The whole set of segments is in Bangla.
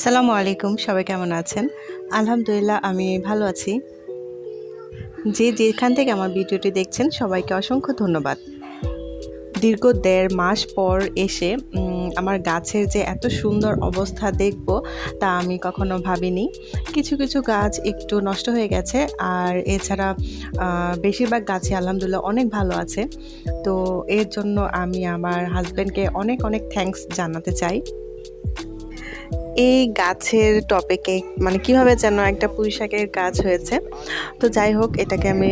আসসালামু আলাইকুম, সবাই কেমন আছেন? আলহামদুলিল্লাহ আমি ভালো আছি। যে যেখান থেকে আমার ভিডিওটি দেখছেন সবাইকে অসংখ্য ধন্যবাদ। দীর্ঘ ১.৫ মাস পর এসে আমার গাছের যে এত সুন্দর অবস্থা দেখব তা আমি কখনো ভাবিনি। কিছু, কিছু গাছ একটু নষ্ট হয়ে গেছে আর এছাড়া বেশিরভাগ গাছই আলহামদুলিল্লাহ অনেক ভালো আছে। তো এর জন্য আমি আমার হাসব্যান্ডকে অনেক, অনেক থ্যাংকস জানাতে চাই। এই গাছের টপিকে মানে কিভাবে যেন একটা পুঁইশাকের গাছ হয়েছে। তো যাই হোক এটাকে আমি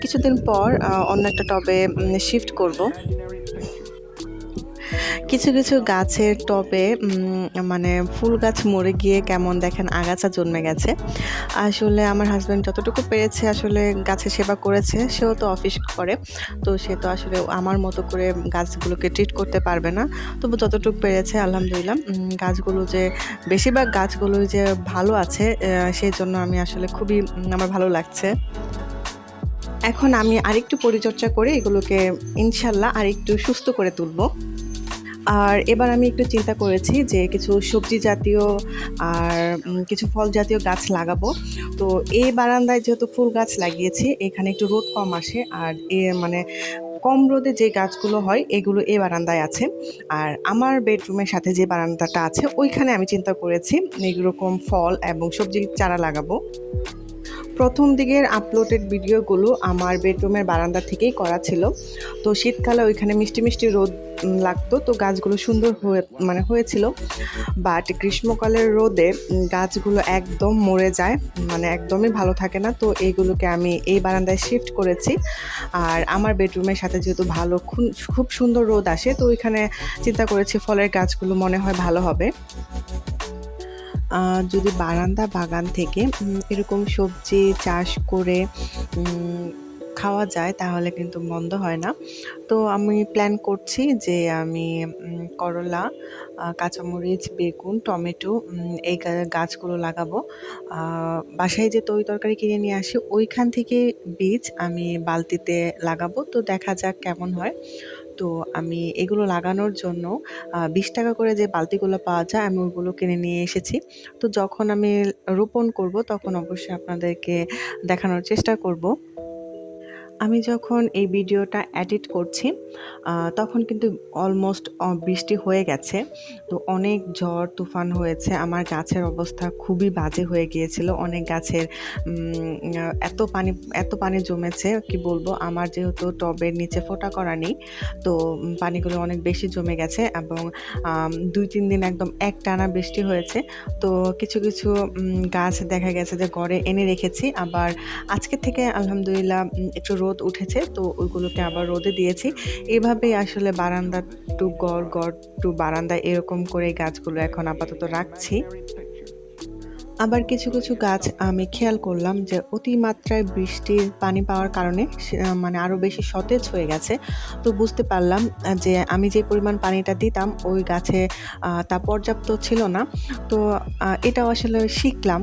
কিছুদিন পর অন্য একটা টবে শিফট করব। কিছু, কিছু গাছের টবে মানে ফুল গাছ মরে গিয়ে কেমন দেখেন আগাছা জন্মে গেছে। আসলে আমার হাসব্যান্ড যতটুকু পেরেছে আসলে গাছের সেবা করেছে। সেও তো অফিস করে। তো সে তো আসলে আমার মতো করে গাছগুলোকে ট্রিট করতে পারবে না। তবু যতটুকু পেরেছে আলহামদুলিল্লাহ। গাছগুলো যে বেশিরভাগ গাছগুলোই যে ভালো আছে সেজন্য আমি আসলে খুবই আমার ভালো লাগছে। এখন আমি আরেকটু পরিচর্যা করে এগুলোকে ইনশাল্লাহ আরেকটু সুস্থ করে তুলব। আর এবার আমি একটু চিন্তা করেছি যে কিছু সবজি জাতীয় আর কিছু ফল জাতীয় গাছ লাগাবো। তো এই বারান্দায় যেহেতু ফুল গাছ লাগিয়েছি এখানে একটু রোদ কম আসে আর মানে কম রোদে যে গাছগুলো হয় এগুলো এই বারান্দায় আছে। আর আমার বেডরুমের সাথে যে বারান্দাটা আছে ওইখানে আমি চিন্তা করেছি এরকম ফল এবং সবজির চারা লাগাবো। প্রথম দিকের আপলোডেড ভিডিওগুলো আমার বেডরুমের বারান্দা থেকেই করা ছিল। তো শীতকালে ওইখানে মিষ্টি, মিষ্টি রোদ লাগতো তো গাছগুলো সুন্দর হয়েছিল। বাট গ্রীষ্মকালের রোদে গাছগুলো একদম মরে যায়, মানে একদমই ভালো থাকে না। তো এইগুলোকে আমি এই বারান্দায় শিফট করেছি। আর আমার বেডরুমের সাথে যেহেতু খুব সুন্দর রোদ আসে তো ওইখানে চিন্তা করেছি ফলের গাছগুলো মনে হয় ভালো হবে। যদি বারান্দা বাগান থেকে এরকম সবজি চাষ করে খাওয়া যায় তাহলে কিন্তু মন্দ হয় না। তো আমি প্ল্যান করছি যে আমি করলা, কাঁচামরিচ, বেগুন, টমেটো এই গাছগুলো লাগাবো। বাসায় যে তরি-তরকারি কিনে নিয়ে আসি ওইখান থেকে বীজ আমি বালতিতে লাগাবো। তো দেখা যাক কেমন হয়। তো আমি এগুলো লাগানোর জন্য ৳২০ করে যে বালতিগুলো পাওয়া যায় আমি ওগুলো কিনে নিয়ে এসেছি। তো যখন আমি রোপণ করব তখন অবশ্যই আপনাদেরকে দেখানোর চেষ্টা করব। আমি যখন এই ভিডিওটা এডিট করছি তখন কিন্তু অলমোস্ট বৃষ্টি হয়ে গেছে। তো অনেক ঝড় তুফান হয়েছে। আমার গাছের অবস্থা খুবই বাজে হয়ে গিয়েছিল। অনেক গাছের এত পানি জমেছে কি বলবো। আমার যেহেতু টবের নিচে ফোঁটা করা নেই তো পানিগুলো অনেক বেশি জমে গেছে এবং ২-৩ দিন একদম একটানা বৃষ্টি হয়েছে। তো কিছু, কিছু গাছ দেখা গেছে যে ঘরে এনে রেখেছি। আবার আজকে থেকে আলহামদুলিল্লাহ একটু রোদ উঠেছে তো ওইগুলোকে আবার রোদে দিয়েছি। এভাবেই আসলে বারান্দা টু ঘর, ঘর টু বারান্দা এরকম করে গাছগুলো এখন আপাতত রাখছি। আবার কিছু, কিছু গাছ আমি খেয়াল করলাম যে অতিমাত্রায় বৃষ্টির পানি পাওয়ার কারণে মানে আরো বেশি সতেজ হয়ে গেছে। তো বুঝতে পারলাম যে আমি যে পরিমাণ পানিটা দিতাম ওই গাছে তা পর্যাপ্ত ছিল না। তো এটাও আসলে শিখলাম।